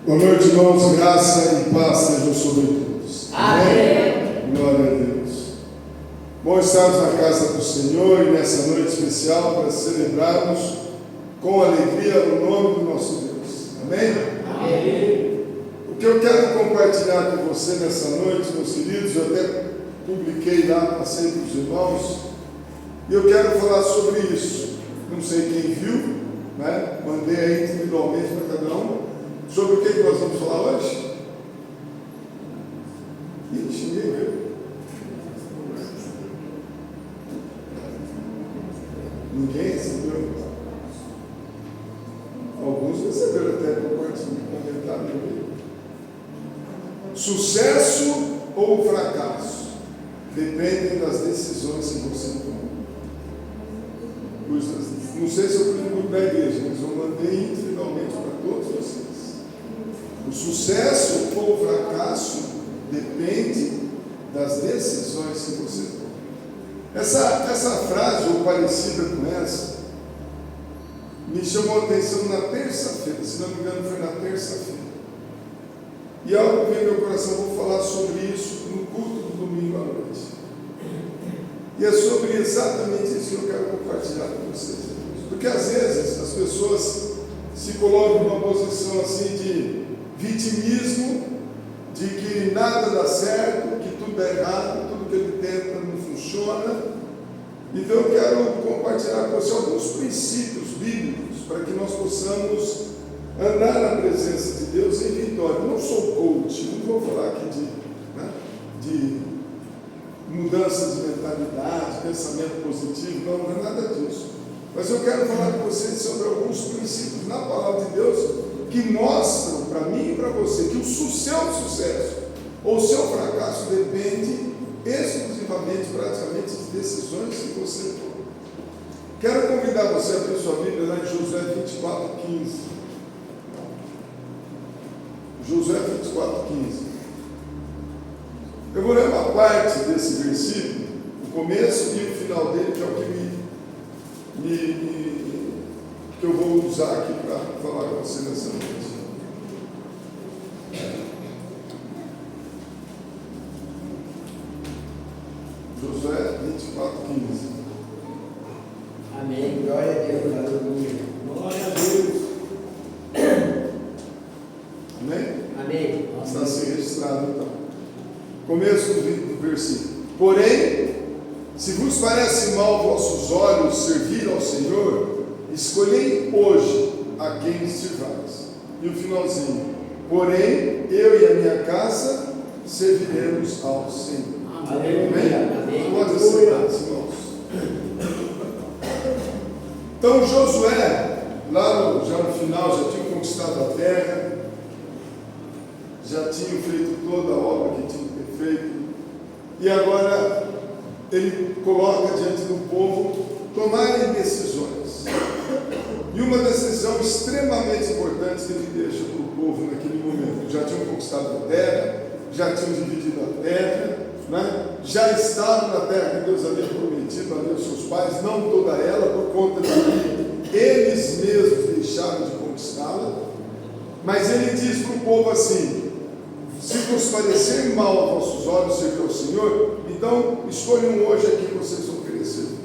Boa noite, irmãos. Graça e paz sejam sobre todos. Amém. Glória a Deus. Bom estarmos na casa do Senhor e nessa noite especial para celebrarmos com alegria o nome do nosso Deus. Amém? Amém. O que eu quero compartilhar com você nessa noite, meus queridos, eu até publiquei lá, passei para os irmãos, e eu quero falar sobre isso. Não sei quem viu, né? Mandei aí individualmente para cada um. Sobre o que nós vamos falar hoje? Ixi, ninguém viu. Ninguém recebeu. Alguns receberam até por parte de comentário. Sucesso ou fracasso dependem das decisões que você toma. Não sei se eu fui muito da igreja, mas eu mandei individualmente para todos vocês. O sucesso ou o fracasso depende das decisões que você toma. Essa frase, ou parecida com essa, me chamou a atenção na terça-feira, se não me engano foi na terça-feira. E algo veio no meu coração, vou falar sobre isso no culto do domingo à noite. E é sobre exatamente isso que eu quero compartilhar com vocês. Porque às vezes as pessoas se colocam numa posição assim de vitimismo, de que nada dá certo, que tudo dá errado, tudo que ele tenta não funciona. Então eu quero compartilhar com você alguns princípios bíblicos para que nós possamos andar na presença de Deus em vitória. Eu não sou coach, não vou falar aqui de mudança de mentalidade, pensamento positivo, não é nada disso. Mas eu quero falar com vocês sobre alguns princípios na palavra de Deus que mostram para mim e para você que o seu sucesso ou o seu fracasso depende exclusivamente, praticamente, de decisões que você toma. Quero convidar você a abrir sua Bíblia lá em Josué 24:15. Josué 24:15. Eu vou ler uma parte desse versículo, o começo e o final dele, que é o que eu vou usar aqui para falar com você nessa noite. Josué 24:15. Amém. Glória a Deus. Aleluia. Glória a Deus. Amém? Amém. Está assim registrado então. Começo do versículo. Porém, se vos parece mal aos vossos olhos servir ao Senhor, escolhei hoje a quem sirvais. E o finalzinho. Porém, eu e a minha casa serviremos ao Senhor. Amém. Amém? Pode ser, irmãos. Então Josué, já no final, já tinha conquistado a terra, já tinha feito toda a obra que tinha que ter feito, e agora ele coloca diante do povo tomarem decisões. E uma decisão extremamente importante que ele deixa para o povo naquele momento. Já tinham conquistado a terra, já tinham dividido a terra, né? Já estavam na terra que Deus havia prometido a seus pais, não toda ela, por conta de que eles mesmos deixaram de conquistá-la. Mas ele diz para o povo assim: se vos parecer mal aos vossos olhos servir ao Senhor, então escolham hoje a quem vocês vão querer servir.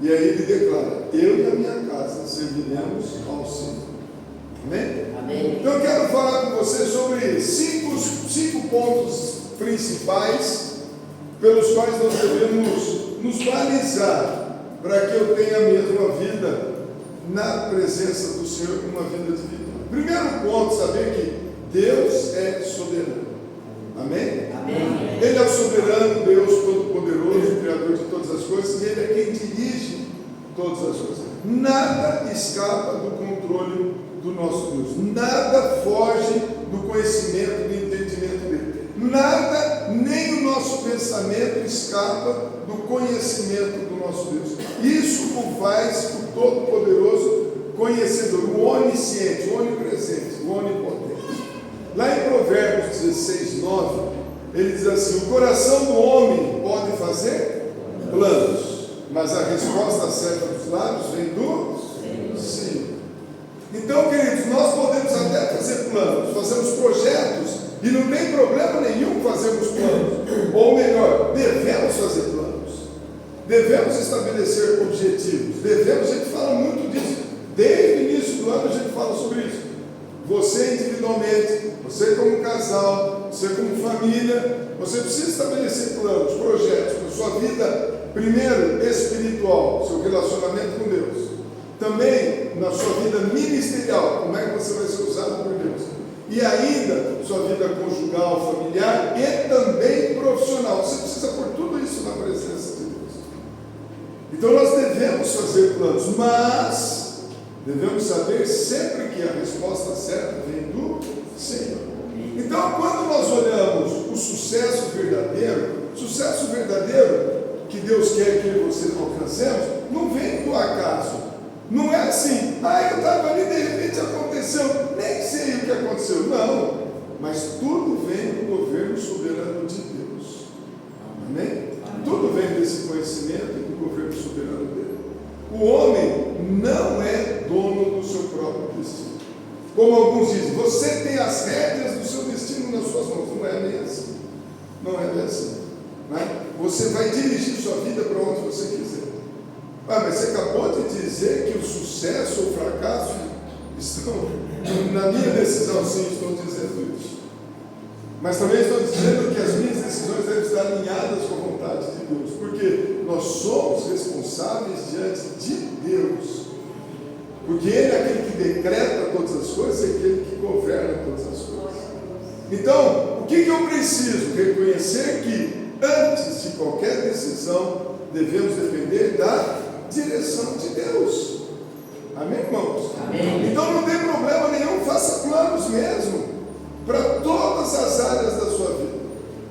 E aí ele declara: eu e a minha casa serviremos ao Senhor. Amém? Amém. Então eu quero falar com você sobre cinco pontos principais pelos quais nós devemos nos balizar para que eu tenha a mesma vida na presença do Senhor, uma vida de vitória. Primeiro ponto, saber que Deus é soberano. Amém? Amém. Ele é o soberano, Deus todo-poderoso, Criador de todas as coisas, e Ele é quem dirige todas as coisas. Nada escapa do controle do nosso Deus. Nada foge do conhecimento, do entendimento dele. Nada, nem o nosso pensamento escapa do conhecimento do nosso Deus. Isso o faz o Todo-Poderoso, conhecedor, o onisciente, o onipresente, o onipotente. Lá em Provérbios 16:9, ele diz assim: o coração do homem pode fazer planos, mas a resposta certa dos lábios vem do Então, queridos, nós podemos até fazer planos, fazemos projetos, e não tem problema nenhum fazermos planos. Ou melhor, devemos fazer planos, devemos estabelecer objetivos, devemos, a gente fala muito disso, desde o início do ano a gente fala sobre isso. Você individualmente, você como casal, você como família, você precisa estabelecer planos, projetos para a sua vida, primeiro espiritual, seu relacionamento com Deus, também na sua vida ministerial, como é que você vai ser usado por Deus, e ainda sua vida conjugal, familiar e também profissional. Você precisa pôr tudo isso na presença de Deus. Então nós devemos fazer planos, mas devemos saber sempre que a resposta certa vem do Senhor. Então, quando nós olhamos o sucesso verdadeiro que Deus quer que você alcancemos, não vem do acaso. Não é assim, eu estava ali, de repente aconteceu, nem sei o que aconteceu. Não, mas tudo vem do governo soberano de Deus. Amém? Tudo vem desse conhecimento e do governo soberano dele. O homem não é dono do seu próprio destino. Como alguns dizem, você tem as rédeas do seu destino nas suas mãos. Não é bem assim. Não é bem assim. Né? Você vai dirigir sua vida para onde você quiser. Mas você acabou de dizer que o sucesso ou o fracasso estão na minha decisão. Sim, estou dizendo isso. Mas também estou dizendo que as minhas decisões devem estar alinhadas com a vontade de Deus, porque nós somos responsáveis diante de Deus, porque Ele é aquele que decreta todas as coisas, é aquele que governa todas as coisas. Então, o que eu preciso? Reconhecer que antes de qualquer decisão devemos depender da direção de Deus. Amém, irmãos? Amém. Então não tem problema nenhum, faça planos mesmo para todas as áreas da sua vida.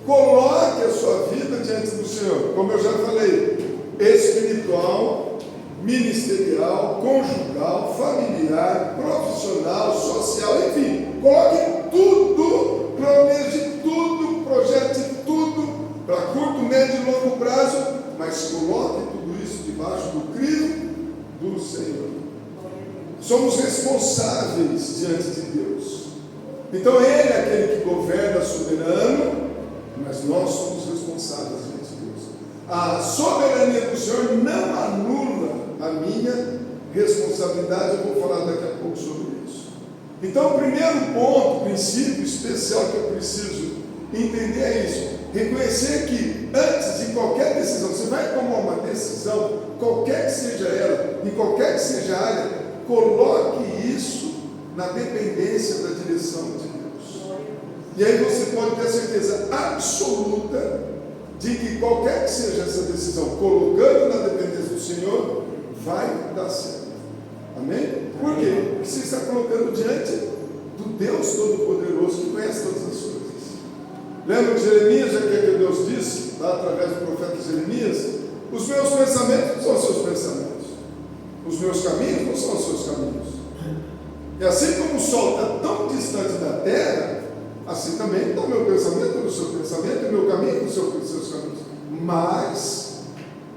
Coloque a sua vida diante do Senhor, como eu já falei, espiritual, ministerial, conjugal, familiar, profissional, social, enfim, coloque tudo, planeje tudo, projete tudo, para curto, médio e longo prazo, mas coloque tudo isso debaixo do crivo do Senhor. Somos responsáveis diante de Deus. Então Ele é aquele que governa soberano, mas nós somos responsáveis diante de Deus. A soberania do Senhor não anula a minha responsabilidade. Eu vou falar daqui a pouco sobre isso. Então o primeiro ponto, princípio especial que eu preciso entender é isso: reconhecer que antes de qualquer decisão, você vai tomar uma decisão, qualquer que seja ela, em qualquer que seja a área, coloque isso na dependência da direção de Deus. E aí você pode ter a certeza absoluta de que qualquer que seja essa decisão, colocando na dependência do Senhor, vai dar certo. Amém? Por quê? Porque você está colocando diante do Deus Todo-Poderoso, que conhece todas as coisas. Lembra de Jeremias, já que Deus disse, lá através do profeta Jeremias: os meus pensamentos não são os seus pensamentos, os meus caminhos não são os seus caminhos. E assim como o sol está tão distante da terra, assim também está o meu pensamento do seu pensamento, e o meu caminho dos seus caminhos. Mas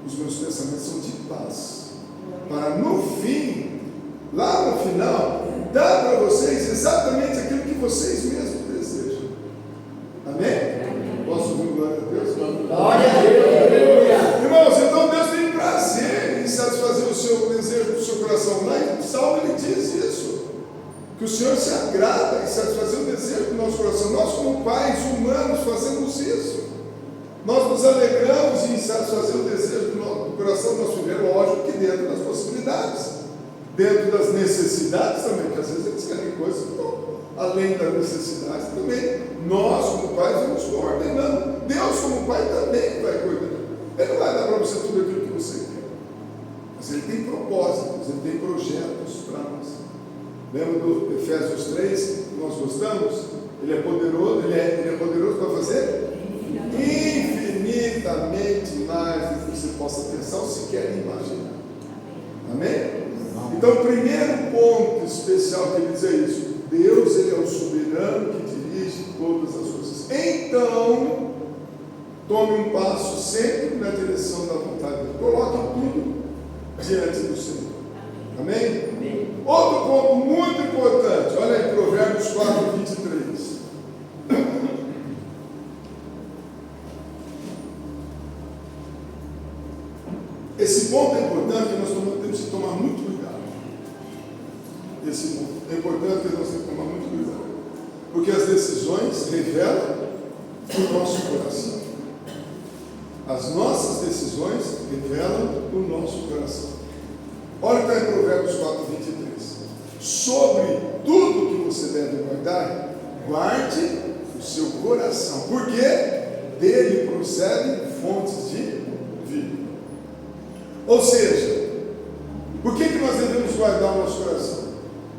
os meus pensamentos são de paz, para no fim, lá no final, dar para vocês exatamente aquilo que vocês mesmos desejam. Amém? Posso ouvir glória a Deus? Glória a Deus. Irmãos, então Deus tem prazer em satisfazer o seu desejo do seu coração. Lá em Salmo ele diz isso, que o Senhor se agrada em satisfazer o desejo do nosso coração. Nós, como pais humanos, fazemos isso. Nós nos alegramos em satisfazer o desejo do coração do nosso filho. É lógico que dentro das possibilidades, dentro das necessidades também, porque às vezes eles querem coisas que estão além das necessidades também. Nós, como pais, vamos coordenando. Deus, como pai, também vai coordenando. Ele não vai dar para você tudo aquilo que você quer, mas Ele tem propósitos, Ele tem projetos para nós. Lembra do Efésios 3, que nós gostamos? Ele é poderoso, ele é poderoso para fazer infinitamente mais do que você possa pensar ou sequer imaginar. Amém? Então, o primeiro ponto especial que ele diz é isso: Deus, Ele é o soberano que dirige todas as coisas. Então, tome um passo sempre na direção da vontade de Deus. Coloque tudo diante do Senhor. Amém? Amém. Outro ponto muito importante, olha aí, Provérbios 4, 23. Esse ponto é importante, que nós temos que tomar muito cuidado. Esse ponto é importante que nós temos que tomar muito cuidado. Porque as decisões revelam o nosso coração. As nossas decisões revelam o nosso coração. Olha que está em Provérbios 4, 23. Sobre tudo que você deve guardar, guarde o seu coração, porque dele procedem fontes de vida. Ou seja, por que nós devemos guardar o nosso coração?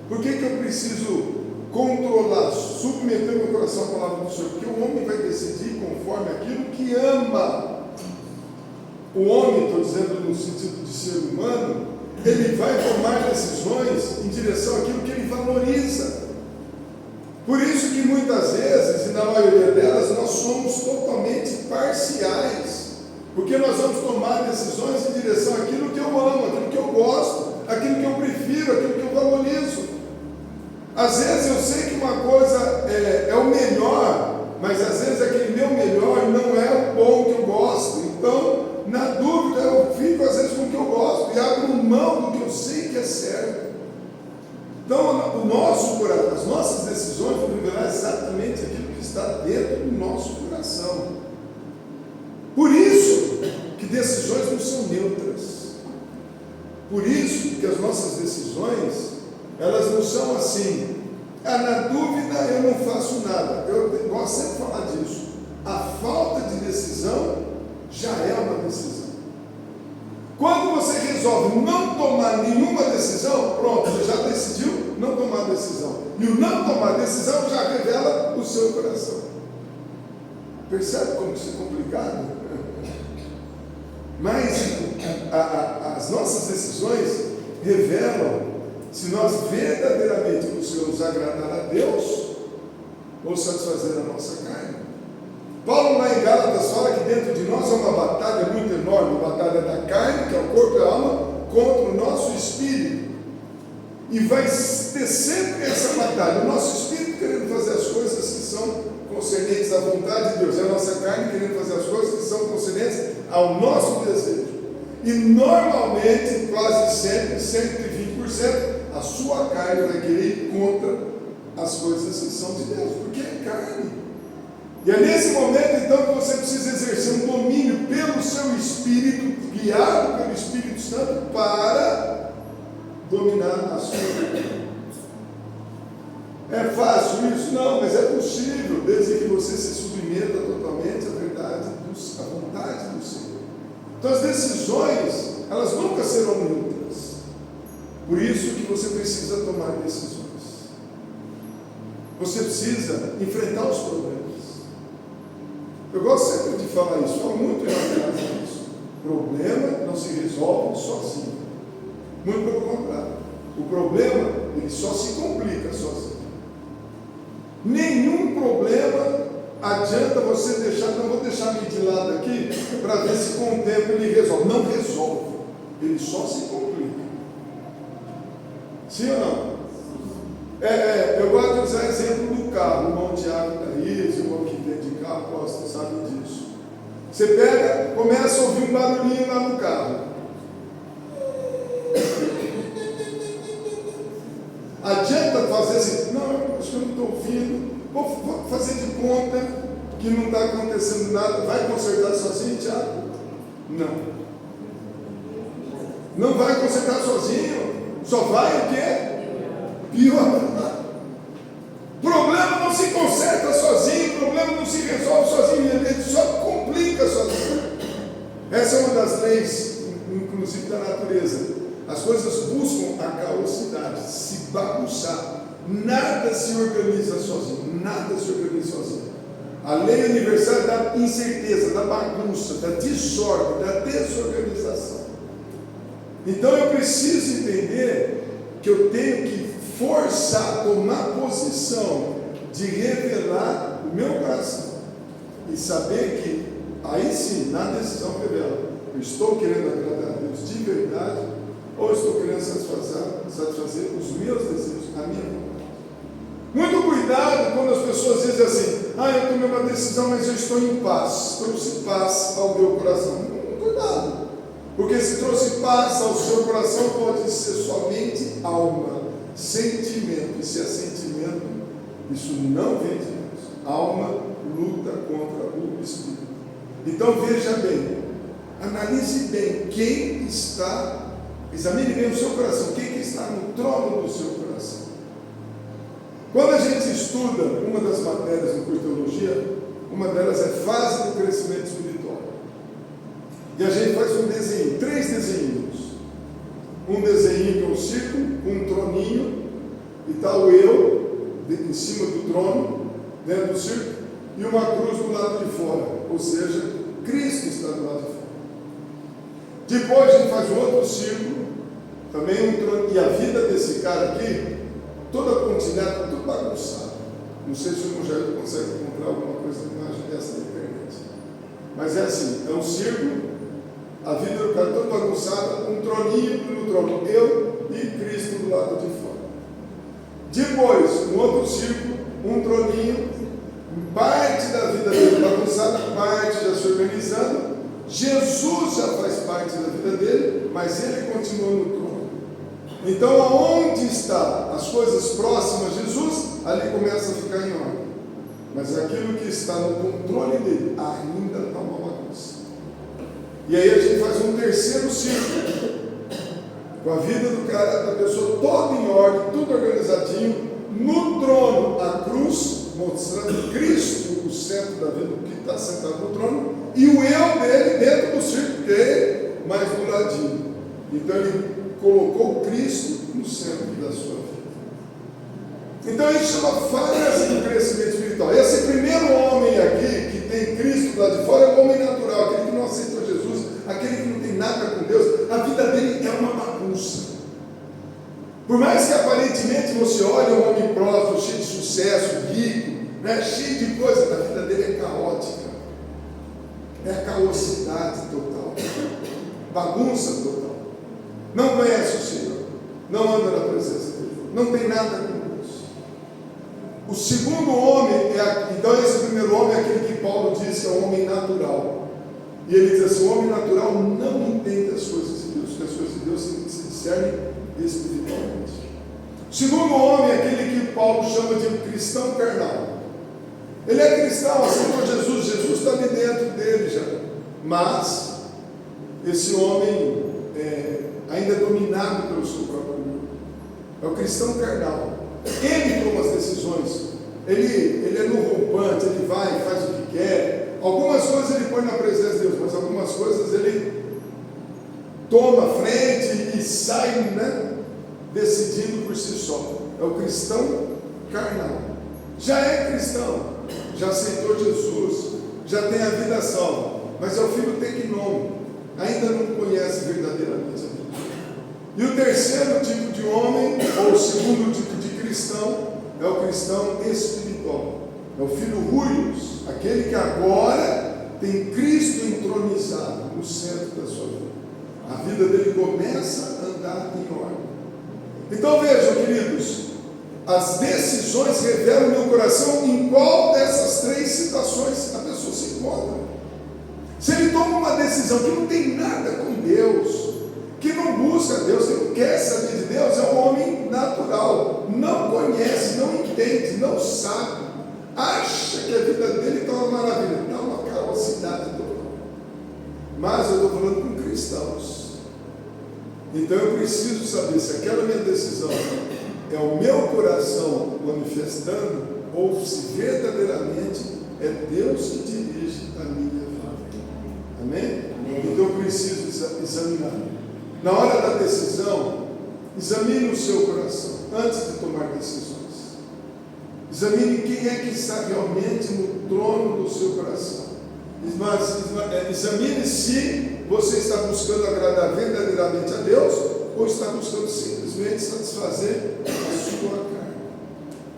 Por que eu preciso controlar, submeter meu coração à palavra do Senhor? Porque o homem vai decidir conforme aquilo que ama. O homem, estou dizendo no sentido de ser humano, ele vai tomar decisões em direção àquilo que ele valoriza. Por isso que muitas vezes, e na maioria delas, nós somos totalmente parciais. Porque nós vamos tomar decisões em direção àquilo que eu amo, àquilo que eu gosto, àquilo que eu prefiro, àquilo que eu valorizo. Às vezes eu sei que uma coisa é o melhor, mas às vezes aquele meu melhor não é o bom que eu gosto. Então, na dúvida, eu fico às vezes com o que eu gosto e abro mão do que eu sei que é certo. Então, as nossas decisões vão revelar exatamente aquilo que está dentro do nosso coração. Por isso que decisões não são neutras. Por isso que as nossas decisões, elas não são assim. Na dúvida eu não faço nada. Eu gosto sempre de falar disso. A falta de decisão já é uma decisão. Quando você resolve não tomar nenhuma decisão, pronto, você já decidiu não tomar decisão. E o não tomar decisão já revela o seu coração. Percebe como isso é complicado? Mas as nossas decisões revelam se nós verdadeiramente buscamos agradar a Deus ou satisfazer a nossa carne. Paulo lá em Gálatas fala que dentro de nós há uma batalha muito enorme, a batalha da carne, que é o corpo e a alma, contra o nosso espírito. E vai ter sempre essa batalha, o nosso espírito querendo fazer as coisas que são concernentes à vontade de Deus, e a nossa carne querendo fazer as coisas que são concernentes ao nosso desejo. E normalmente, quase sempre, 120%, a sua carne vai querer ir contra as coisas que são de Deus, porque é carne. E é nesse momento então que você precisa exercer um domínio pelo seu espírito, guiado pelo Espírito Santo, para dominar a sua vida. É fácil isso? Não, mas é possível, desde que você se submeta totalmente à verdade, à vontade do Senhor. Então as decisões, elas nunca serão neutras. Por isso que você precisa tomar decisões. Você precisa enfrentar os problemas. Eu gosto sempre de falar isso, falo muito na casa disso. Problema não se resolve sozinho. Muito pelo contrário. O problema, ele só se complica sozinho. Nenhum problema adianta você deixar, não vou deixar ele de lado aqui, para ver se com o tempo ele resolve. Não resolve. Ele só se complica. Sim ou não? Eu gosto de usar exemplo do carro. O irmão Tiago está aí, o irmão que vende carro, gosta, sabe disso. Você pega, começa a ouvir um barulhinho lá no carro. Adianta fazer assim, não, acho que eu não estou ouvindo, vou fazer de conta que não está acontecendo nada. Vai consertar sozinho, Tiago? Não. Não vai consertar sozinho, só vai o quê? Pior. Problema não se conserta sozinho, problema não se resolve sozinho, ele só complica sozinho. Essa é uma das leis, inclusive da natureza. As coisas buscam a caosidade, se bagunçar. Nada se organiza sozinho, nada se organiza sozinho. A lei universal da incerteza, da bagunça, da desordem, da desorganização. Então eu preciso entender que eu tenho que forçar, tomar posição de revelar o meu coração e saber que aí sim, na decisão revela, eu estou querendo agradar a Deus de verdade ou estou querendo satisfazer os meus desejos, a minha vontade? Muito cuidado quando as pessoas dizem assim: eu tomei uma decisão, mas eu estou em paz, trouxe paz ao meu coração. Cuidado, porque se trouxe paz ao seu coração, pode ser somente alma, sentimento, e se é sentimento, isso não vem de Deus. Alma luta contra o Espírito. Então veja bem, analise bem quem está, examine bem o seu coração, quem que está no trono do seu coração. Quando a gente estuda uma das matérias do curso de teologia, uma delas é fase do crescimento espiritual. E a gente faz um desenho, 3 desenhos. Um desenho que é um círculo, um troninho, e está o eu em cima do trono, dentro do círculo, e uma cruz do lado de fora, ou seja, Cristo está do lado de fora. Depois a gente faz um outro círculo, também um trono, e a vida desse cara aqui, toda a pontilhada, tudo bagunçado. Não sei se o irmão Jair consegue encontrar alguma coisa na imagem dessa na internet. Mas é assim, é um círculo, a vida do cara toda bagunçada, um troninho no trono, eu e Cristo do lado de fora. Depois, um outro círculo, um troninho, parte da vida dele bagunçada, parte já se organizando. Jesus já faz parte da vida dele, mas ele continua no trono. Então, aonde está as coisas próximas a Jesus, ali começa a ficar em ordem. Mas aquilo que está no controle dele ainda está uma bagunça. E aí a gente faz um terceiro círculo, com a vida do cara, da pessoa toda em ordem, tudo organizadinho, no trono, a cruz, mostrando Cristo, o centro da vida, que está sentado no trono, e o eu dele dentro do círculo, que é mais do ladinho. Então ele colocou Cristo no centro da sua vida. Então isso chama fase do crescimento espiritual. Esse primeiro homem aqui, que tem Cristo lá de fora, é o homem natural, aquele que não aceitou Jesus, aquele que não tem nada com Deus. A vida dele é uma bagunça. Por mais que aparentemente você olhe um homem próspero, cheio de sucesso, rico, cheio de coisa, a vida dele é caótica. É a caosidade total, bagunça total. Não conhece o Senhor, não anda na presença dele, não tem nada com Deus. O segundo homem, então esse primeiro homem é aquele que Paulo diz que é um homem natural. E ele diz assim: o homem natural não entende as coisas de Deus, porque as coisas de Deus se discernem espiritualmente. O segundo homem é aquele que Paulo chama de um cristão carnal. Ele é cristão, aceitou Jesus, Jesus está ali dentro dele já. Mas esse homem ainda é dominado pelo seu próprio eu. É o cristão carnal. Ele toma as decisões. Ele é no rompante, ele vai, faz o que quer. Algumas coisas ele põe na presença de Deus, mas algumas coisas ele toma a frente e sai, decidindo por si só. É o cristão carnal. Já é cristão, já aceitou Jesus, já tem a vida salva, mas é o filho tecnômico, ainda não conhece verdadeiramente a Deus. E o terceiro tipo de homem, ou o segundo tipo de cristão, é o cristão espiritual. É o filho ruios, aquele que agora tem Cristo entronizado no centro da sua vida. A vida dele começa a andar em ordem. Então vejam, queridos, as decisões revelam no meu coração em qual dessas 3 situações a pessoa se encontra. Se ele toma uma decisão que não tem nada com Deus, que não busca Deus, que não quer saber de Deus, é um homem natural, não conhece, não entende, não sabe, acha que a vida dele está uma maravilha, está uma caosidade total. Mas eu estou falando com cristãos. Então eu preciso saber se aquela minha decisão é o meu coração manifestando, ou se verdadeiramente é Deus que dirige a minha vida. Amém? Então eu preciso examinar. Na hora da decisão, examine o seu coração antes de tomar decisões. Examine quem é que está realmente no trono do seu coração. Examine se você está buscando agradar verdadeiramente a Deus ou está buscando simplesmente satisfazer a sua carne.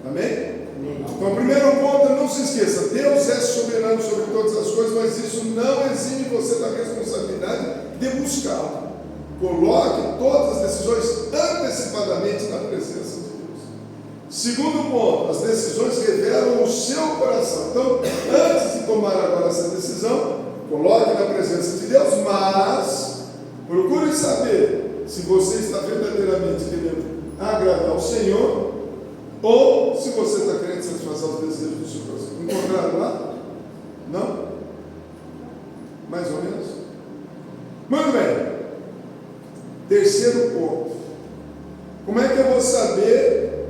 Amém? Então, o primeiro ponto, não se esqueça: Deus é soberano sobre todas as coisas, mas isso não exime você da responsabilidade de buscá-lo. Coloque todas as decisões antecipadamente na presença de Deus. Segundo ponto, as decisões revelam o seu coração. Então, antes de tomar agora essa decisão, coloque na presença de Deus, mas procure saber se você está verdadeiramente querendo agradar ao Senhor ou se você está querendo satisfazer os desejos do seu coração. Encontraram lá? Não? Mais ou menos? Muito bem. Terceiro ponto. Como é que eu vou saber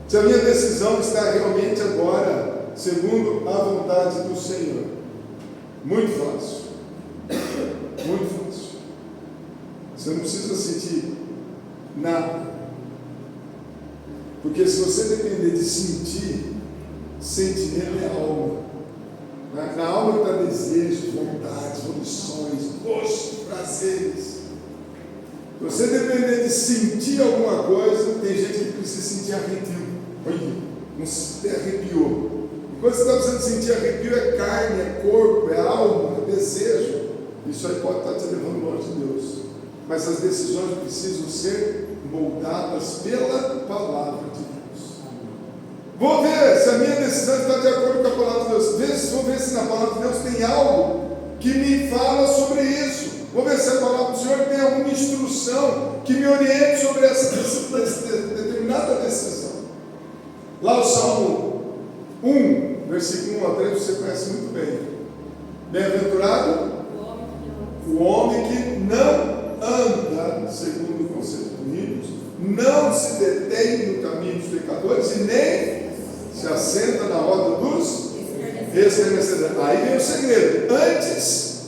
se a minha decisão está realmente agora segundo a vontade do Senhor? Muito fácil. Muito fácil. Você não precisa sentir nada. Porque se você depender de sentir, sentimento é alma. Na alma está desejos, vontades, volições, gostos, prazeres. Se você depender de sentir alguma coisa, tem gente que precisa sentir arrepio. Olha, não se arrepiou. E quando você está precisando sentir arrepio, é carne, é corpo, é alma, é desejo. Isso aí pode estar te levando longe de Deus. Mas as decisões precisam ser moldadas pela palavra de Deus. Vou ver se a minha decisão está de acordo com a palavra de Deus. Vou ver se na palavra de Deus tem algo que me fala sobre isso. Vou ver se a palavra do Senhor tem alguma instrução que me oriente sobre essa determinada decisão. Lá o Salmo 1, versículo 1 a 3, você conhece muito bem. Bem-aventurado o homem que não anda segundo o conselho dos ímpios, não se detém no caminho dos pecadores e nem se assenta na roda dos escarnecedores. Aí vem o segredo. Antes,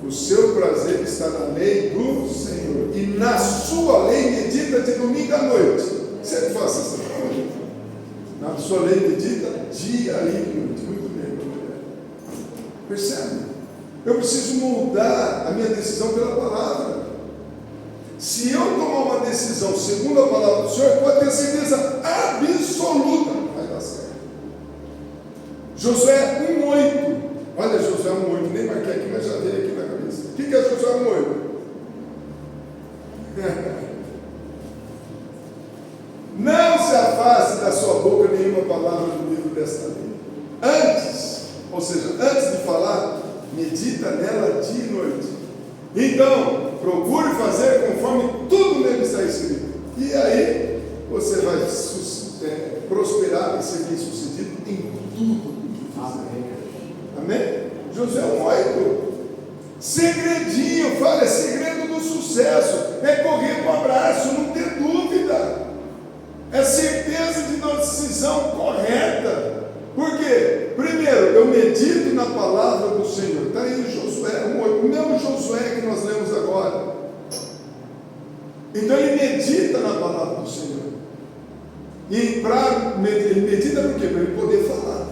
o seu prazer está na lei do Senhor, e na sua lei medita de domingo à noite. Sempre faça essa coisa. Na sua lei medita dia e noite. Muito bem, meu mulher. Percebe? Eu preciso moldar a minha decisão pela palavra. Se eu tomar uma decisão segundo a palavra do Senhor, pode ter certeza absoluta que vai dar certo. Josué 1,8. Olha, Josué 1,8, nem marquei aqui, mas já veio aqui na cabeça. O que é Josué 1,8? Não se afaste da sua boca nenhuma palavra do livro desta lei. Antes, ou seja, antes de falar, medita nela dia e noite. Então, procure fazer conforme tudo nele está escrito. E aí, você vai prosperar e ser bem sucedido em tudo que fizer. Amém? Josué 1,8. Segredinho, fala, é segredo do sucesso. É correr para o abraço, não ter dúvida. É certeza de uma decisão correta. Por quê? Primeiro, eu medito na palavra do Senhor. Está aí Josué 1,8, o mesmo Josué que nós lemos agora. Então ele medita na palavra do Senhor. E ele medita por quê? Para ele poder falar.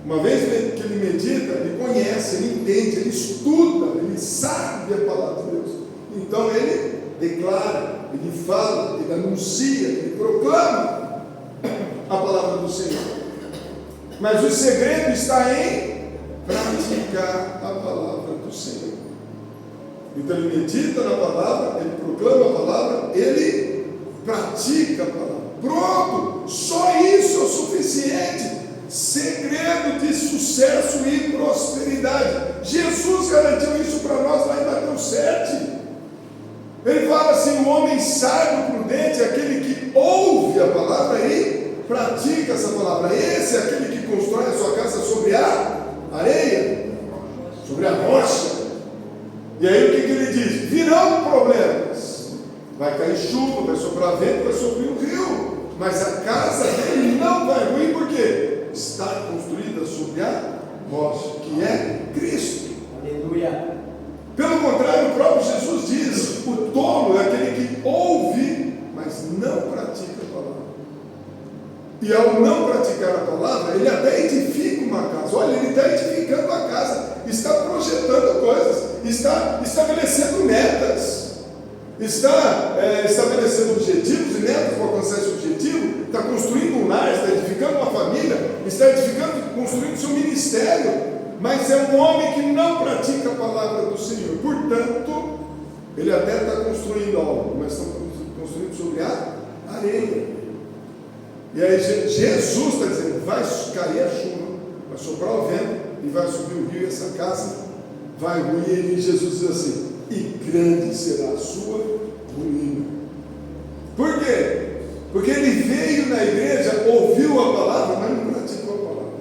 Uma vez que ele medita, ele conhece, ele entende, ele estuda, ele sabe a palavra de Deus. Então ele declara, ele fala, ele anuncia, ele proclama a palavra do Senhor. Mas o segredo está em praticar a palavra do Senhor. Então ele medita na palavra, ele proclama a palavra, ele pratica a palavra. Pronto, só isso é o suficiente. Segredo de sucesso e prosperidade. Jesus garantiu isso para nós lá em Mateus 7. Ele fala assim: o homem sábio, prudente, é aquele que ouve a palavra e pratica essa palavra. Esse é aquele que constrói a sua casa sobre a areia, sobre a rocha. E aí o que ele diz? Virão problemas. Vai cair chuva, vai soprar vento, vai subir um rio. Mas a casa dele não vai ruir, por quê? Está construída sobre a rocha, que é Cristo. Aleluia. Pelo contrário, o próprio Jesus diz: o tolo é aquele que ouve, mas não pratica a palavra. E ao não praticar a palavra, ele até edifica uma casa. Olha, ele está edificando a casa, está projetando coisas, está estabelecendo metas, está estabelecendo objetivos e metas para alcançar esse objetivo, está construindo um lar, está edificando uma família, está construindo seu ministério. Mas é um homem que não pratica a palavra do Senhor. Portanto, Ele até está construindo algo, mas estão construindo sobre a areia. E aí Jesus está dizendo, vai cair a chuva, vai soprar o vento, e vai subir o rio, e essa casa vai ruir. E Jesus diz assim, e grande será a sua ruína. Por quê? Porque ele veio na igreja, ouviu a palavra, mas não praticou a palavra.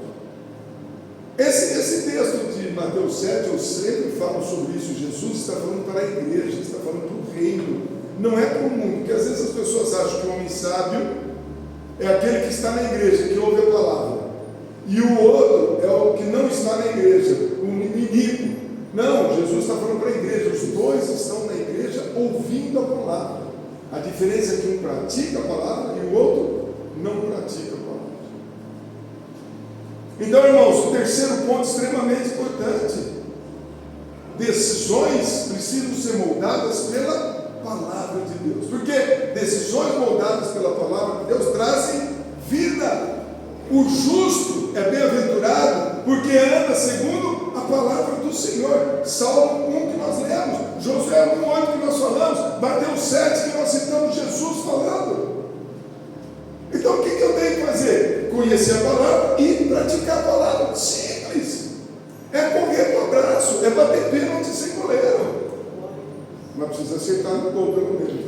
Esse texto de Mateus 7, eu sempre falo sobre isso. Jesus está falando para a igreja, está falando para o reino, não é para o mundo, porque às vezes as pessoas acham que o homem sábio é aquele que está na igreja, que ouve a palavra, e o outro é o que não está na igreja, o inimigo. Não, Jesus está falando para a igreja, os dois estão na igreja ouvindo a palavra. A diferença é que um pratica a palavra e o outro não pratica a palavra. Então, irmãos, o terceiro ponto extremamente importante: decisões precisam ser moldadas pela palavra de Deus. Porque decisões moldadas pela palavra de Deus trazem vida. O justo é bem-aventurado porque anda segundo a palavra do Senhor. Salmo 1 que nós lemos, Josué 1:8 que nós falamos, Mateus 7 que nós citamos Jesus falando. Então o que eu tenho que fazer? Conhecer a palavra e praticar a palavra. Simples. É correr no abraço, é bater pênalti sem goleiro. Mas precisa acertar no gol pelo menos.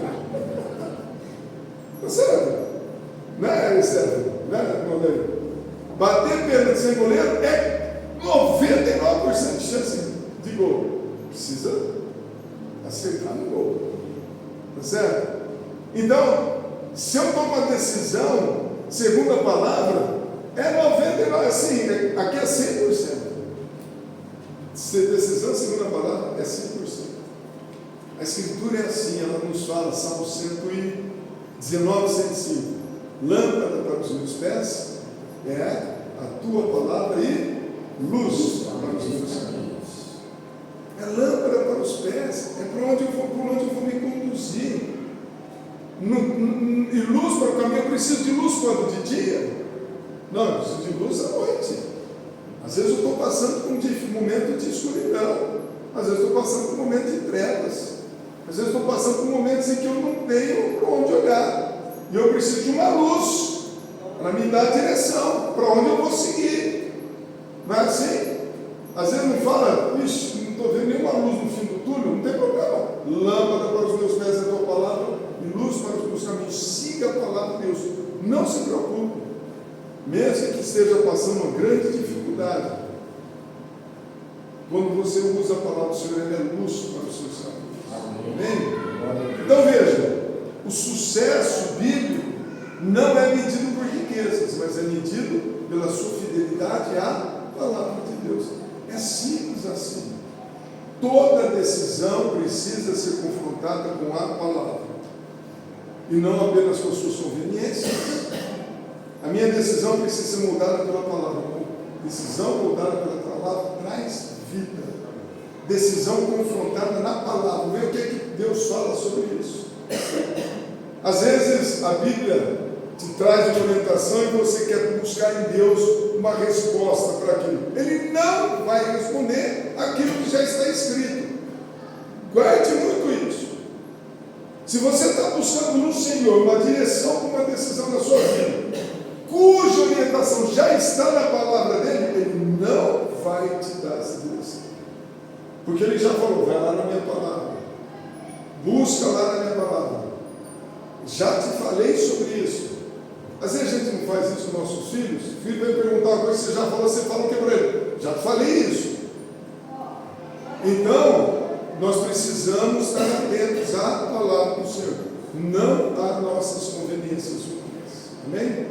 Tá certo? Né, Estevão? Né, goleiro? Bater pênalti sem goleiro é 99% de chance de gol. Precisa acertar no gol. Tá certo? Então, se eu tomo uma decisão segundo a palavra, é 99%, assim, aqui é 100%. Se decisão segundo a palavra é 100%. A Escritura é assim, ela nos fala, Salmo 119, 105. Lâmpada para os meus pés é a tua palavra e luz para os meus caminhos. É lâmpada para os pés, é para onde eu vou me conduzir. E luz para o caminho. Eu preciso de luz quando? De dia? Não, eu preciso de luz à noite. Às vezes eu estou passando por um momento de escuridão, às vezes eu estou passando por um momento de trevas, às vezes eu estou passando por momentos em que eu não tenho para onde olhar. E eu preciso de uma luz para me dar a direção, para onde eu vou seguir. Não é assim? Às vezes não fala, ixi, não estou vendo nenhuma luz no fim do túnel, não tem problema. Lâmpada para os meus pés é a tua palavra, e luz para os meus caminhos. Siga a palavra de Deus. Não se preocupe. Mesmo que esteja passando uma grande dificuldade, quando você usa a palavra do Senhor, ele é luz para os seus caminhos. Amém? Então veja, o sucesso bíblico não é medido por riquezas, mas é medido pela sua fidelidade à palavra de Deus. É simples assim. Toda decisão precisa ser confrontada com a palavra, e não apenas com as suas conveniências. A minha decisão precisa ser moldada pela palavra. Decisão moldada pela palavra traz vida. Decisão confrontada na palavra. Vê o que Deus fala sobre isso. Às vezes a Bíblia te traz uma orientação e você quer buscar em Deus uma resposta para aquilo. Ele não vai responder aquilo que já está escrito. Guarde muito isso. Se você está buscando no Senhor uma direção para uma decisão na sua vida, cuja orientação já está na palavra dele, ele não vai te dar essa direção. Porque ele já falou, vai lá na minha palavra. Busca lá na minha palavra. Já te falei sobre isso. Às vezes a gente não faz isso com nossos filhos. O filho vem perguntar uma coisa, você já falou, você fala o que para ele? Já te falei isso. Então, nós precisamos estar atentos à palavra do Senhor, não às nossas conveniências humanas. Amém?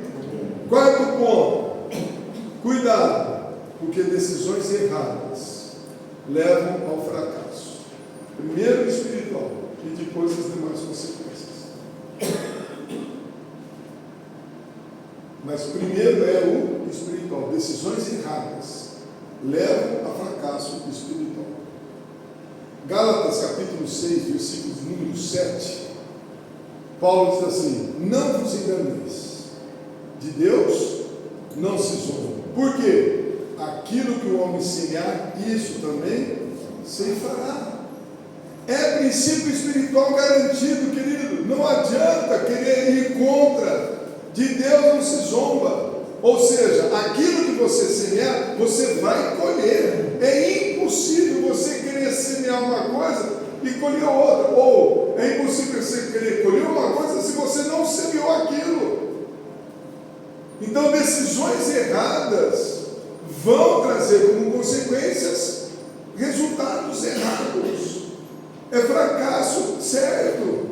Quarto ponto, cuidado, porque decisões erradas levam ao fracasso. Primeiro o espiritual e depois as demais consequências. Mas primeiro é o espiritual. Decisões erradas levam a fracasso espiritual. Gálatas capítulo 6, versículos número 7, Paulo diz assim: não vos enganeis, de Deus não se zomba. Por quê? Aquilo que o homem semear, isso também se fará. É princípio espiritual garantido, querido. Não adianta querer ir contra. De Deus não se zomba. Ou seja, aquilo que você semear, você vai colher. É impossível você querer semear uma coisa e colher outra. Ou é impossível você querer colher uma coisa se você não semeou aquilo. Então, decisões erradas vão trazer como consequências resultados errados. É fracasso certo.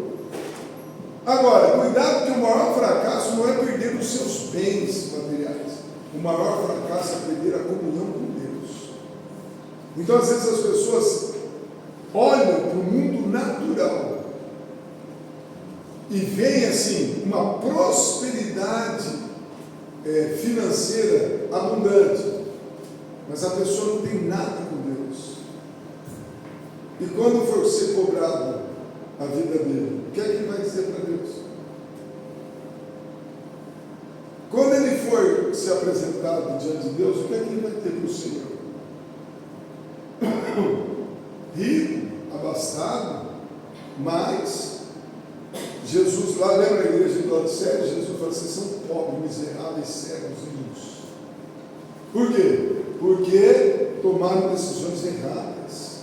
Agora, cuidado que o maior fracasso não é perder os seus bens materiais. O maior fracasso é perder a comunhão com Deus. Então, às vezes as pessoas olham para o mundo natural e veem assim uma prosperidade financeira abundante, mas a pessoa não tem nada com Deus. E quando for ser cobrado a vida dele, o que é que ele vai dizer para Deus? Quando ele for se apresentado diante de Deus, o que é que ele vai ter para o Senhor? Rico, abastado, mas Jesus lá, lembra a igreja de Laodiceia? Jesus falou assim: são pobres, miseráveis, cegos e nus. Por quê? Porque tomaram decisões erradas.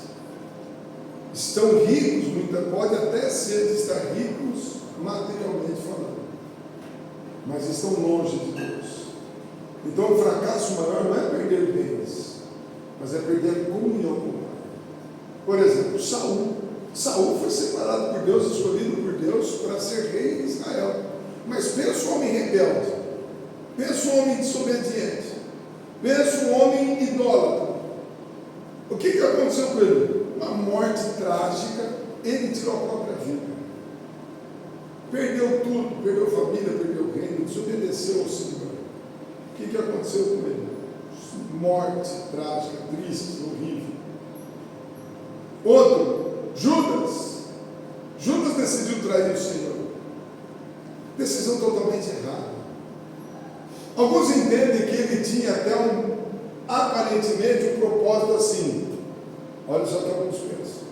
Estão ricos, pode até ser de estar ricos materialmente falando, mas estão longe de Deus. Então o fracasso maior não é perder bens, mas é perder a comunhão com o Pai. Por exemplo, Saul foi separado por Deus, escolhido por Deus para ser rei em Israel. Mas pensa um homem rebelde, pensa um homem desobediente, pensa um homem idólatra. O que aconteceu com ele? Uma morte trágica. Ele tirou a própria vida. Perdeu tudo, perdeu a família, perdeu o reino, desobedeceu ao Senhor. O que aconteceu com ele? Morte trágica, triste, horrível. Outro, Judas decidiu trair o Senhor. Decisão totalmente errada. Alguns entendem que ele tinha até aparentemente um propósito assim. Olha só que alguns pensam.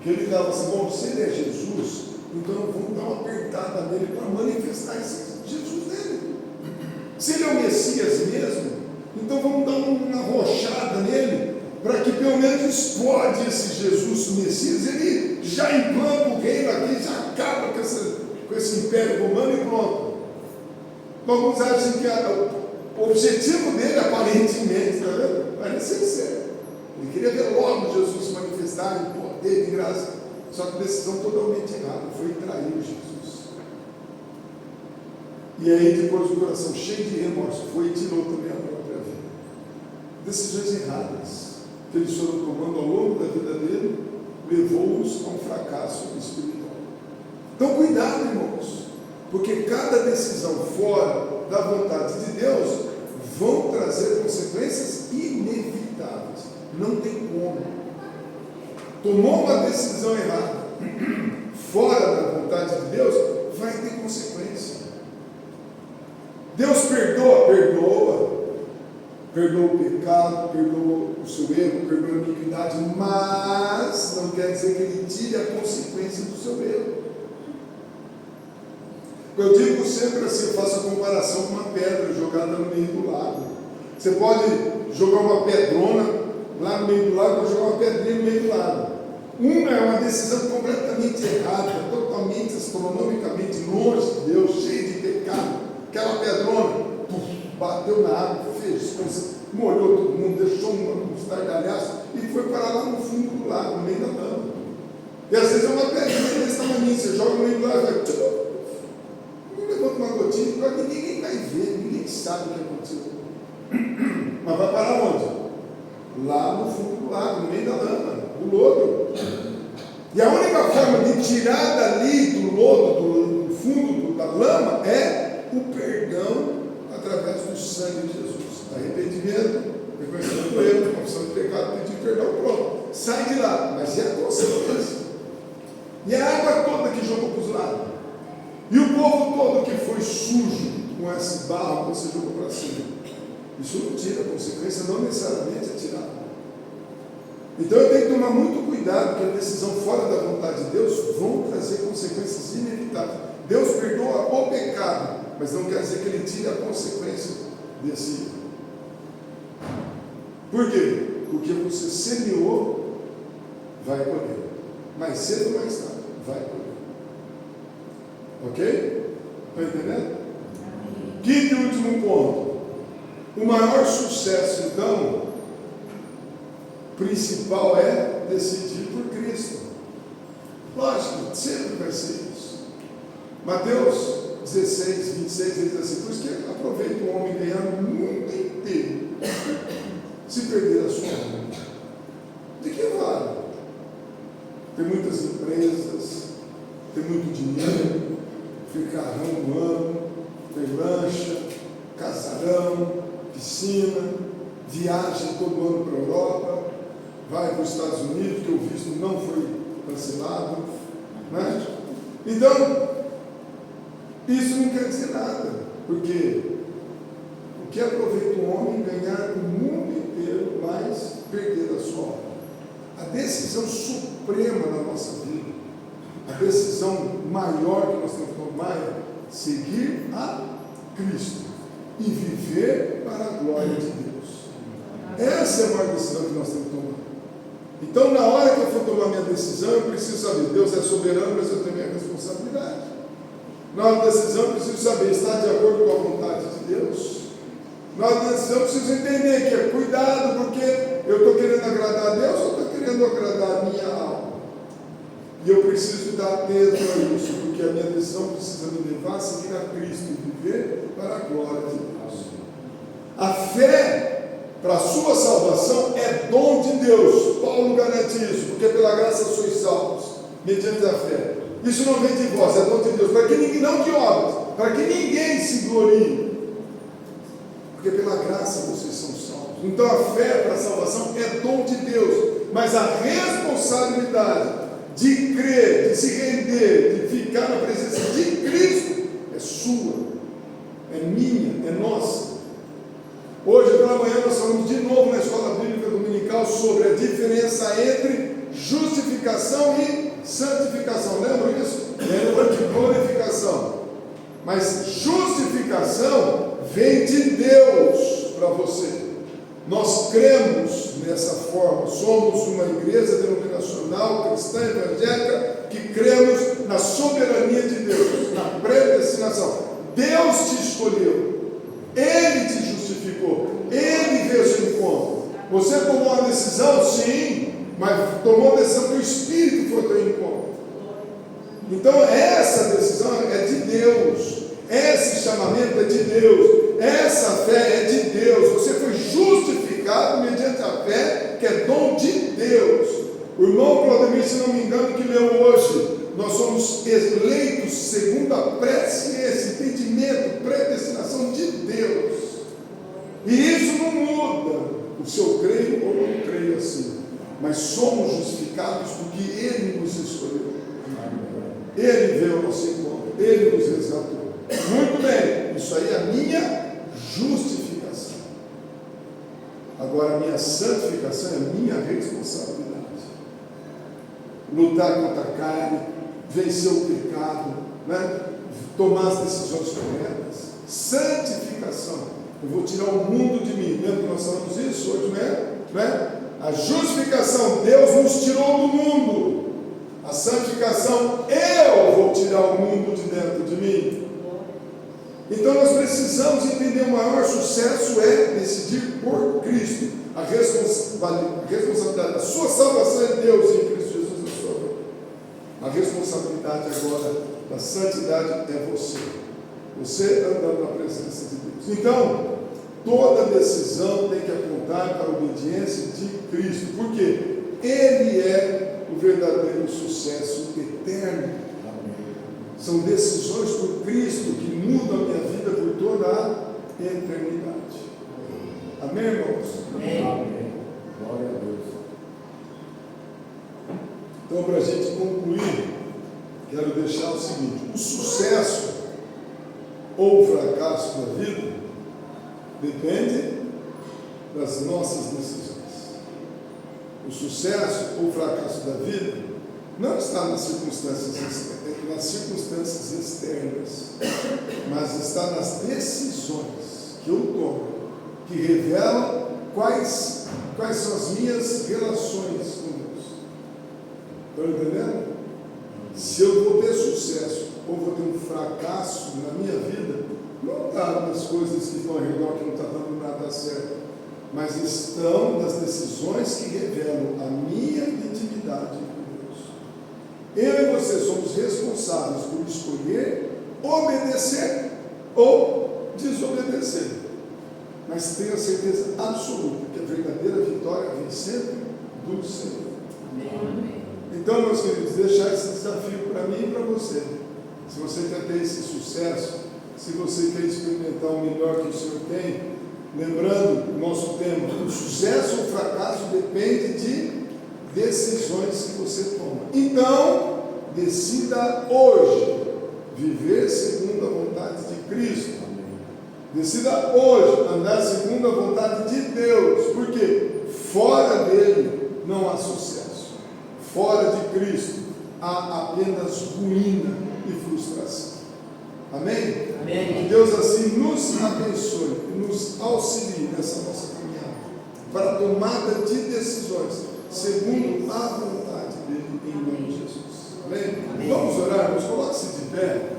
Que ele estava assim: bom, se ele é Jesus, então vamos dar uma apertada nele para manifestar esse Jesus dele. Se ele é o Messias mesmo, então vamos dar uma arrochada nele, para que pelo menos explode esse Jesus Messias. Ele já implanta o reino aqui, já acaba com esse império romano e pronto. Alguns acham que o objetivo dele, aparentemente, tá vendo? Parece ser. Ele queria ver logo Jesus se manifestar em poder, de graça. Só que decisão totalmente errada, foi trair Jesus. E aí depois o coração cheio de remorso foi e tirou também a própria vida. Decisões erradas que eles foram tomando ao longo da vida dele, levou-os a um fracasso espiritual. Então cuidado, irmãos, porque cada decisão fora da vontade de Deus vão trazer consequências inevitáveis. Não tem como. Tomou uma decisão errada fora da vontade de Deus, vai ter consequência. Deus perdoa o pecado, perdoa o seu erro, perdoa a iniquidade, mas não quer dizer que ele tire a consequência do seu erro. Eu digo sempre assim, eu faço a comparação com uma pedra jogada no meio do lago. Você pode jogar uma pedrona lá no meio do lago, ou jogar uma pedrinha no meio do lago. Uma é uma decisão completamente errada, totalmente astronomicamente longe de Deus, cheia de pecado. Aquela pedrona bateu na água, fez coisa, molhou todo mundo, deixou um estardalhaço e foi parar lá no fundo do lago, no meio da lama. E às vezes é uma pedrinha desse tamanho, você joga no meio do lago e vai, não levanta uma gotinha, porque ninguém vai ver, ninguém sabe o que aconteceu. Mas vai parar onde? Lá no fundo do lago, no meio da lama, do lodo. E a única forma de tirar dali do lodo, do fundo da lama, é o perdão através do sangue de Jesus. Arrependimento, reconhecimento do erro, confissão de pecado, pedir perdão, pronto. Sai de lá, mas e a consequência? E a água toda que jogou para os lados? E o povo todo que foi sujo com esse barro que você jogou para cima? Isso não tira a consequência, não necessariamente é tirada. Então eu tenho que tomar muito cuidado, porque a decisão fora da vontade Deus perdoa o pecado, mas não quer dizer que Ele tire a consequência desse erro. Por quê? Porque você semeou, vai colher. Mais cedo ou mais tarde, vai colher. Ok? Está entendendo? Quinto e último ponto. O maior sucesso, então, principal é decidir por Cristo. Lógico, sempre vai ser isso. Mateus 16, 26, ele diz assim: por isso que aproveita o homem ganhar o mundo inteiro, se perder a sua alma. De que vale? Tem muitas empresas, tem muito dinheiro, tem carrão no ano, tem lancha, casarão, piscina, viagem todo ano para a Europa, vai para os Estados Unidos, porque o visto não foi cancelado, né? Então, isso não quer dizer nada, porque o que aproveita o homem ganhar o mundo inteiro, mas perder a sua alma. A decisão suprema da nossa vida, a decisão maior que nós temos que tomar é seguir a Cristo e viver para a glória de Deus. Essa é a maior decisão que nós temos que tomar. Então, na hora que eu for tomar minha decisão, eu preciso saber: Deus é soberano, mas eu tenho minha responsabilidade. Na hora da decisão, eu preciso saber: está de acordo com a vontade de Deus? Na hora da decisão, eu preciso entender que é cuidado, porque eu estou querendo agradar a Deus ou estou querendo agradar a minha alma? E eu preciso estar atento a isso, porque a minha decisão precisa me levar a seguir a Cristo e viver para a glória de Deus. A fé para a sua salvação é dom de Deus. Paulo garante isso, porque pela graça sois salvos, mediante a fé. Isso não vem de vós, é dom de Deus, para que ninguém, não de obras, para que ninguém se glorie, porque pela graça vocês são salvos. Então a fé para a salvação é dom de Deus, mas a responsabilidade de crer, de se render, de ficar na presença de Cristo é sua, é minha, é nossa. Hoje pela manhã nós falamos de novo na escola bíblica dominical sobre a diferença entre justificação e santificação. Lembra isso? Lembra de glorificação. Mas justificação vem de Deus para você. Nós cremos nessa forma. Somos uma igreja denominacional cristã evangélica que cremos na soberania de Deus, na predestinação. Deus te escolheu, Ele te justificou, Ele veio ao seu encontro. Você tomou uma decisão, sim, mas tomou a decisão que o Espírito foi ao teu encontro. Então essa decisão é de Deus, esse chamamento é de Deus, essa fé é de Deus. Você foi justificado mediante a fé, que é dom de Deus. O irmão Claudemir, se não me engano, que leu hoje, nós somos eleitos segundo a presciência, entendimento, predestinação de Deus. E isso não muda o se eu creio ou não creio assim, mas somos justificados porque Ele nos escolheu. Ele veio ao nosso encontro, Ele nos resgatou. Muito bem, isso aí é a minha justificação. Agora a minha santificação é a minha responsabilidade. Lutar contra a carne, vencer o pecado, né? Tomar as decisões corretas. Santificação. Eu vou tirar o mundo de mim. Lembra que nós falamos isso hoje, né? A justificação, Deus nos tirou do mundo. A santificação, eu vou tirar o mundo de dentro de mim. Então nós precisamos entender: o maior sucesso é decidir por Cristo. A responsabilidade da sua salvação é Deus em Cristo Jesus na sua vida. A responsabilidade agora da santidade é você. Você andando na presença de Deus. Então, toda decisão tem que apontar para a obediência de Cristo. Por quê? Ele é o verdadeiro sucesso eterno. São decisões por Cristo que mudam a minha vida por toda a eternidade. Amém, irmãos? Amém. Glória a Deus. Então, para a gente concluir, quero deixar o seguinte: o sucesso ou o fracasso da vida depende das nossas decisões. O sucesso ou o fracasso da vida não está nas circunstâncias externas, mas está nas decisões que eu tomo, que revelam quais são as minhas relações com Deus. Estão entendendo? Se eu vou ter sucesso ou vou ter um fracasso na minha vida, não está nas coisas que estão ao redor, que não está dando nada certo, mas estão nas decisões que revelam a minha intimidade com Deus. Eu e você somos responsáveis por escolher obedecer ou desobedecer, mas tenha certeza absoluta que a verdadeira vitória vem sempre do Senhor. Amém. Então, meus queridos, deixar esse desafio para mim e para você. Se você quer ter esse sucesso, se você quer experimentar o melhor que o Senhor tem, lembrando o nosso tema, o sucesso ou o fracasso depende de decisões que você toma. Então, decida hoje viver segundo a vontade de Cristo. Decida hoje andar segundo a vontade de Deus, porque fora dele não há sucesso. Fora de Cristo há apenas ruína e frustração. Amém? Amém. Que Deus assim nos abençoe e nos auxilie nessa nossa caminhada para a tomada de decisões segundo a vontade dele, em nome de Jesus. Amém? Amém. Vamos orar, irmãos, coloque-se de pé.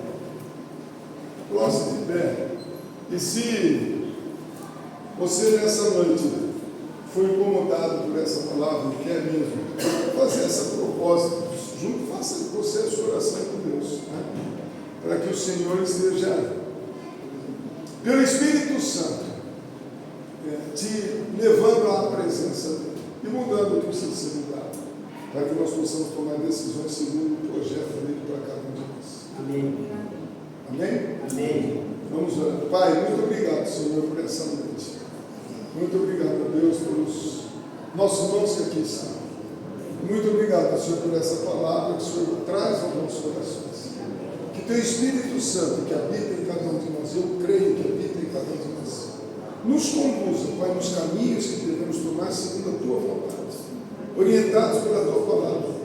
Coloque-se de pé. E se você nessa noite foi incomodado por essa palavra e quer mesmo fazer essa proposta junto, faça você a sua oração com Deus, né? Para que o Senhor esteja, pelo Espírito Santo, te levando à presença dele e mudando o que precisa ser mudado, para que nós possamos tomar decisões segundo o projeto dele para cada um de nós. Amém. Amém? Amém. Vamos orar. Pai, muito obrigado, Senhor, por essa noite. Muito obrigado, Deus, pelos nossos irmãos que aqui estão. Muito obrigado, Senhor, por essa palavra que o Senhor traz aos nossos corações. Que Teu Espírito Santo, que habita em cada um de nós, eu creio que habita em cada um de nós, nos conduza, Pai, nos caminhos que devemos tomar segundo a Tua vontade, orientados pela Tua palavra,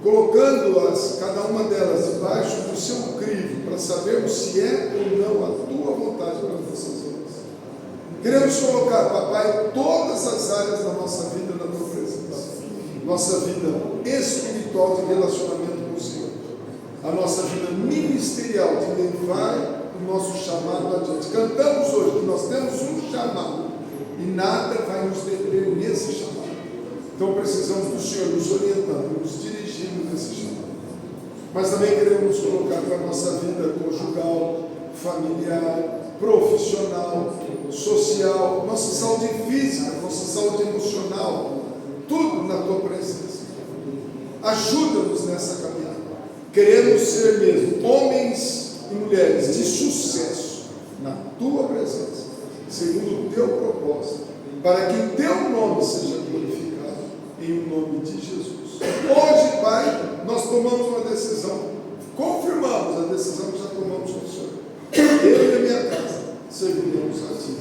colocando-as, cada uma delas, debaixo do Seu crivo, para sabermos se é ou não a Tua vontade para as nossas vidas. Queremos colocar, Papai, todas as áreas da nossa vida na Tua presença. Nossa vida espiritual de relacionamento com o Senhor. A nossa vida ministerial de levar o nosso chamado adiante. Cantamos hoje que nós temos um chamado e nada vai nos deter nesse chamado. Então precisamos do Senhor nos orientando, nos dirigindo nesse chamado. Mas também queremos colocar para a nossa vida conjugal, familiar, profissional, social, nossa saúde física, nossa saúde emocional, tudo na Tua presença. Ajuda-nos nessa caminhada. Queremos ser mesmo homens e mulheres de sucesso na Tua presença, segundo o Teu propósito, para que o Teu nome seja glorificado em nome de Jesus. Hoje, Pai, nós tomamos uma decisão, confirmamos a decisão que já tomamos com o Senhor. Eu e a minha casa serviremos a Ti,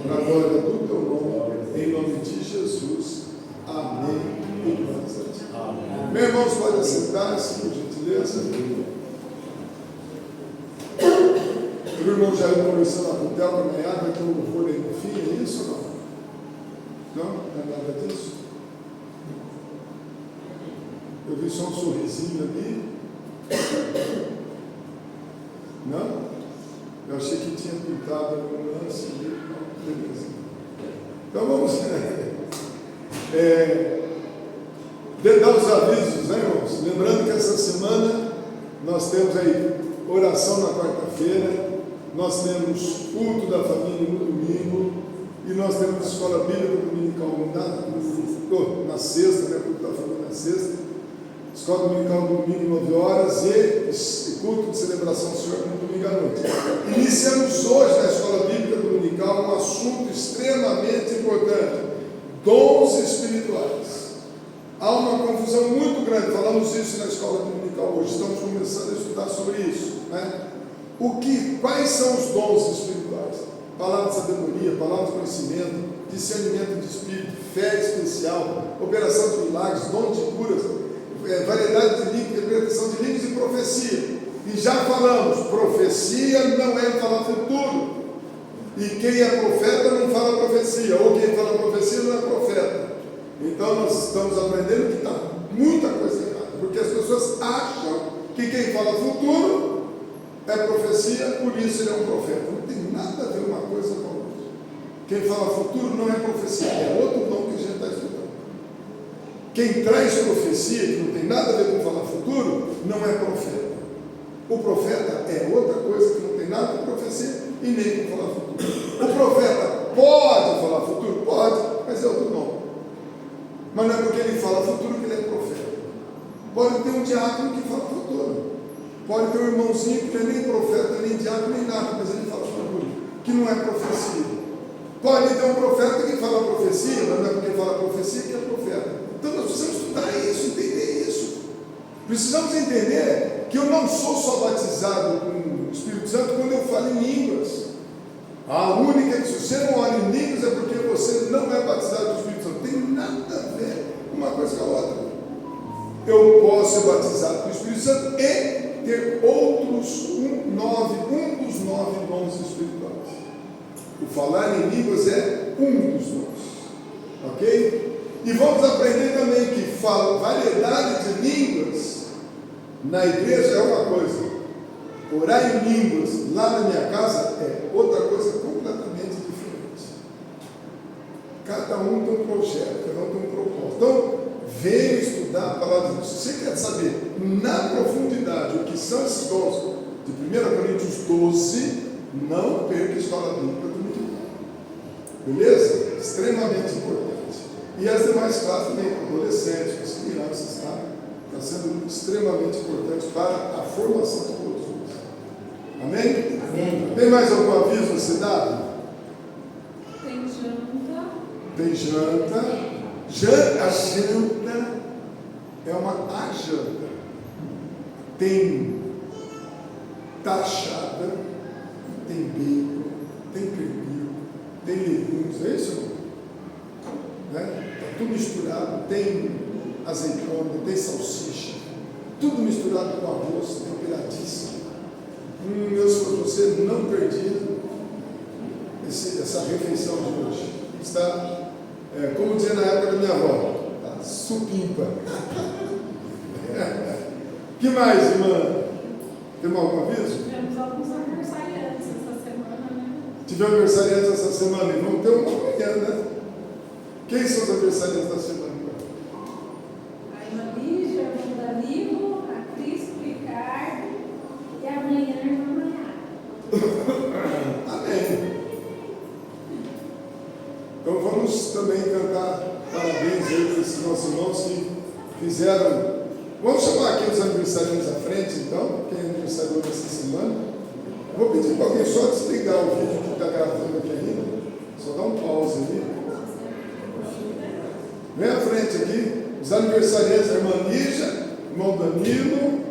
para a glória do Teu nome, em nome de Jesus. Amém. E glórias a Ti. Amém. Meus irmãos, pode assentar-se, por gentileza. O irmão já ia conversando lá com o Theo para amanhã, vai ter um louvor aí no fim, é isso ou não? Não? Não é nada disso? Eu vi só um sorrisinho ali. Não? Eu achei que tinha pintado algum lance ali. Não, beleza. Então vamos dar os avisos, né, irmãos? Lembrando que essa semana nós temos aí oração na quarta-feira, nós temos culto da família no domingo, e nós temos escola bíblica dominical na sexta, né? Culto da família na sexta, escola dominical no domingo 9 horas e culto de celebração do Senhor no domingo à noite. Iniciamos hoje na escola bíblica dominical um assunto extremamente importante: dons espirituais. Há uma confusão muito grande, falamos isso na escola dominical hoje, estamos começando a estudar sobre isso, né? Quais são os dons espirituais? Palavra de sabedoria, palavra de conhecimento, discernimento de espírito, fé especial, operação de milagres, dom de curas, variedade de línguas expressão de línguas e profecia. E já falamos, profecia não é falar futuro. E quem é profeta não fala profecia, ou quem fala profecia não é profeta. Então nós estamos aprendendo que está muita coisa errada, porque as pessoas acham que quem fala futuro é profecia, por isso ele é um profeta. Não tem nada a ver uma coisa com a outra. Quem fala futuro não é profecia, é outro dom que a gente está estudando. Quem traz profecia, que não tem nada a ver com falar futuro, não é profeta. O profeta é outra coisa que não tem nada com profecia e nem com falar futuro. O profeta pode falar futuro? Pode, mas é outro nome. Mas não é porque ele fala futuro que ele é profeta. Pode ter um diácono que fala futuro. Pode ter um irmãozinho que não é nem profeta, nem diácono, nem nada, mas ele fala futuro, que não é profecia. Pode ter um profeta que fala profecia, mas não é porque ele fala profecia que é profeta. Então nós precisamos estudar isso, entender isso. Precisamos entender que eu não sou só batizado com o Espírito Santo quando eu falo em línguas. A única que, se você não ora em línguas, é porque você não é batizado com o Espírito Santo. Não tem nada a ver uma coisa com a outra. Eu posso ser batizado com o Espírito Santo e ter outros um dos 9 dons espirituais. O falar em línguas é um dos dons. Ok? E vamos aprender também que variedade de línguas na igreja é uma coisa. Orar em línguas lá na minha casa é outra coisa completamente diferente. Cada um tem um projeto, cada um tem um propósito. Então, venha estudar a palavra de Deus. Se você quer saber na profundidade o que são esses dons de 1 Coríntios 12, não perca a escola bíblica do domingo. Beleza? Extremamente importante. E as demais classes também, adolescentes, as crianças, tá? Está sendo extremamente importante para a formação de todos. Amém? Amém. Tem mais algum aviso na cidade? Tem janta. Tem janta. A janta é uma ajanta. Tem taxada, tem bacon, tem pernil, tem legumes, é isso, irmão? Né? Está tudo misturado, tem azeitona, tem salsicha, tudo misturado com arroz, temperadíssimo. Eu, se fosse você, não perdi essa refeição de hoje. Está, como dizia na época da minha avó, tá supimpa. Que mais, irmã? Tem algum aviso? Tivemos alguns aniversariantes essa semana, né? Tivemos aniversariantes essa semana e vamos ter uma amanhã, né? Quem são os aniversariantes da semana? A irmã Lígia, a irmã Danilo, a Cris, o Ricardo e amanhã a irmã Maiara. Amém. Então vamos também cantar parabéns aí para esses nossos irmãos que fizeram. Vamos chamar aqui os aniversariantes à frente, então, quem é aniversariou essa semana. Vou pedir para alguém só desligar o vídeo que está gravando aqui ainda. Só dá um pause ali. Vem à frente aqui, os aniversariantes, a irmã Lígia, irmão Danilo,